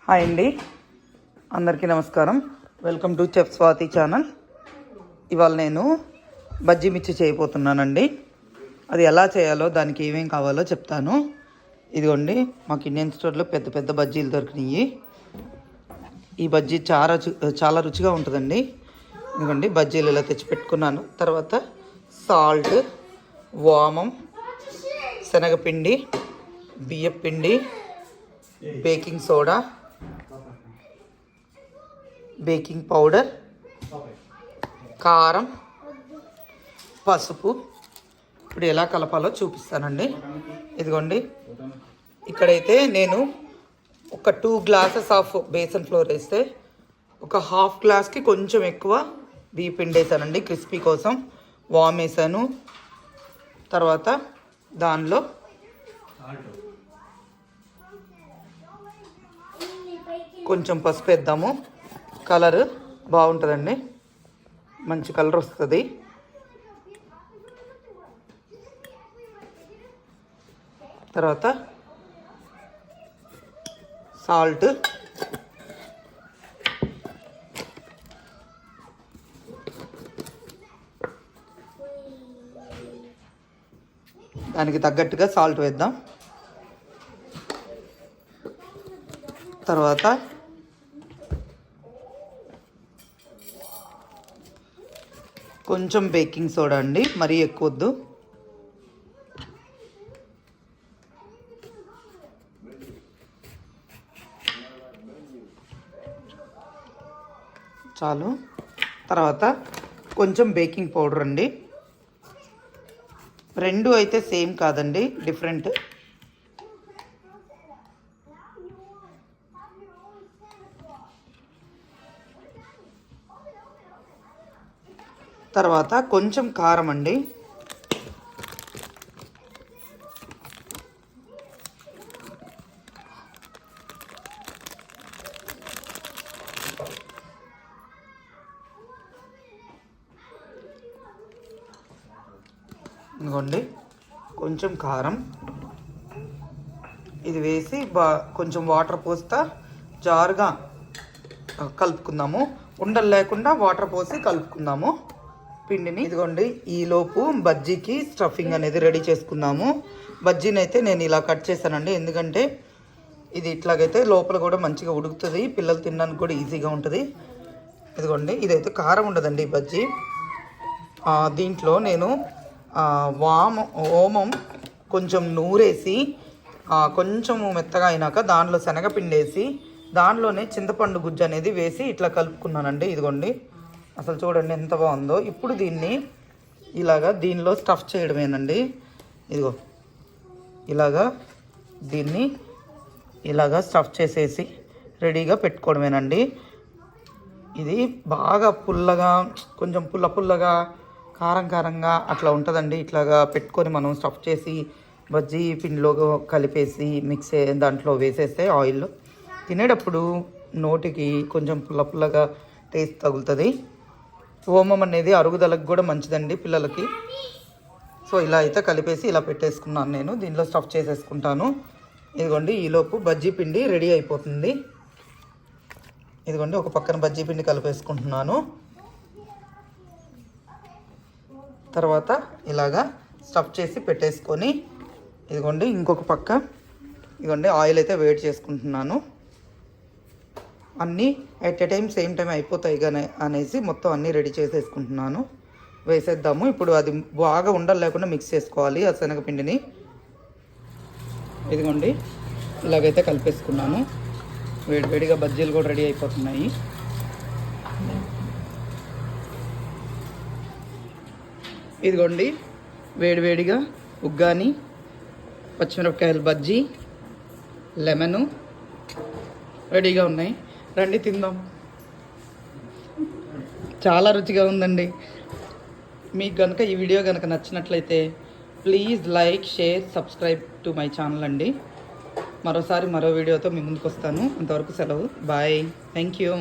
Hi అండి, అందరికీ నమస్కారం. Welcome to chef Swathi channel. ఇవాళ నేను బజ్జీ మిర్చి చేయబోతున్నానండి. అది ఎలా చేయాలో, దానికి ఏమేం కావాలో చెప్తాను. ఇదిగోండి, మాకు ఇండియన్ స్టోర్లో పెద్ద పెద్ద బజ్జీలు దొరికినాయి. ఈ బజ్జీ చాలా రుచిగా ఉంటుందండి. ఇదిగోండి, బజ్జీలు ఇలా తెచ్చి పెట్టుకున్నాను. తర్వాత సాల్ట్, వామం, శనగపిండి, బియ్యపిండి, బేకింగ్ సోడా, బేకింగ్ పౌడర్, కారం, పసుపు. ఇప్పుడు ఎలా కలపాలో చూపిస్తానండి. ఇదిగోండి, ఇక్కడైతే నేను ఒక 2 గ్లాసెస్ ఆఫ్ బేసన్ ఫ్లోర్ వేస్తే ఒక ½ గ్లాస్కి కొంచెం ఎక్కువ బియ్య పిండి వేసానండి, క్రిస్పీ కోసం. వామ్ వేసాను. తర్వాత దానిలో కొంచెం పసుపు వేద్దాము. కలర్ బాగుంటుందండి, మంచి కలర్ వస్తుంది. తర్వాత సాల్ట్, దానికి తగ్గట్టుగా సాల్ట్ వేద్దాం. తర్వాత కొంచెం బేకింగ్ సోడా అండి, మరీ ఎక్కువ వద్దు. చాలు. తర్వాత కొంచెం బేకింగ్ పౌడర్ అండి. రెండు అయితే సేమ్ కాదండి, డిఫరెంట్. తర్వాత కొంచెం కారం అండి. ఇదిగోండి, కొంచెం కారం. ఇది వేసి కొంచెం వాటర్ పోస్తా జారుగా కలుపుకుందాము. ఉండలు లేకుండా వాటర్ పోసి కలుపుకుందాము పిండిని. ఇదిగోండి, ఈలోపు బజ్జీకి స్టఫింగ్ అనేది రెడీ చేసుకుందాము. బజ్జీని అయితే నేను ఇలా కట్ చేశానండి, ఎందుకంటే ఇది ఇట్లాగైతే లోపల కూడా మంచిగా ఉడుకుతుంది, పిల్లలు తినడానికి కూడా ఈజీగా ఉంటుంది. ఇదిగోండి, ఇదైతే కారం ఉండదండి ఈ బజ్జీ. దీంట్లో నేను ఓమం కొంచెం నూరేసి కొంచెం మెత్తగా అయినాక దానిలో శనగపిండి వేసి దానిలోనే చింతపండు గుజ్జు అనేది వేసి ఇట్లా కలుపుకున్నానండి. ఇదిగోండి, అసలు చూడండి ఎంత బాగుందో. ఇప్పుడు దీన్ని ఇలాగా దీనిలో స్టఫ్ చేయడమేనండి. ఇదిగో ఇలాగా దీన్ని ఇలాగా స్టఫ్ చేసేసి రెడీగా పెట్టుకోవడమేనండి. ఇది బాగా పుల్లగా, కొంచెం పుల్లగా, కారంగా అట్లా ఉంటుందండి. ఇట్లాగా పెట్టుకొని మనం స్టఫ్ చేసి బజ్జీ పిండిలో కలిపేసి మిక్స్ దాంట్లో వేసేస్తే ఆయిల్లో తినేటప్పుడు నోటికి కొంచెం పుల్లగా టేస్ట్ తగులుతుంది. ఓమం అనేది అరుగుదలకు కూడా మంచిదండి పిల్లలకి. సో ఇలా అయితే కలిపేసి ఇలా పెట్టేసుకున్నాను నేను. దీనిలో స్టఫ్ చేసేసుకుంటాను. ఇదిగోండి, ఈలోపు బజ్జీ పిండి రెడీ అయిపోతుంది. ఇదిగోండి, ఒక పక్కన బజ్జీ పిండి కలిపేసుకుంటున్నాను. తర్వాత ఇలాగా స్టఫ్ చేసి పెట్టేసుకొని ఇదిగోండి ఇంకొక పక్క ఇదిగోండి ఆయిల్ అయితే వేడి చేసుకుంటున్నాను. అన్నీ at a time same time అయిపోతాయి కానీ అనేసి మొత్తం అన్నీ రెడీ చేసేసుకుంటున్నాను. వేసేద్దాము. ఇప్పుడు అది బాగా ఉండలు లేకుండా మిక్స్ చేసుకోవాలి ఆ శనగపిండిని. ఇదిగోండి, ఇలాగైతే కలిపేసుకున్నాను. వేడివేడిగా బజ్జీలు కూడా రెడీ అయిపోతున్నాయి. ఇదిగోండి, వేడివేడిగా ఉగ్గాని, పచ్చిమిరపకాయల బజ్జీ, లెమను రెడీగా ఉన్నాయి. రండి తిందాం. చాలా రుచిగా ఉందండి. మీకు కనుక ఈ వీడియో కనుక నచ్చినట్లయితే please like, share, subscribe to my channel అండి. మరోసారి మరో వీడియోతో మీ ముందుకు వస్తాను. అంతవరకు సెలవు. బాయ్. Thank you.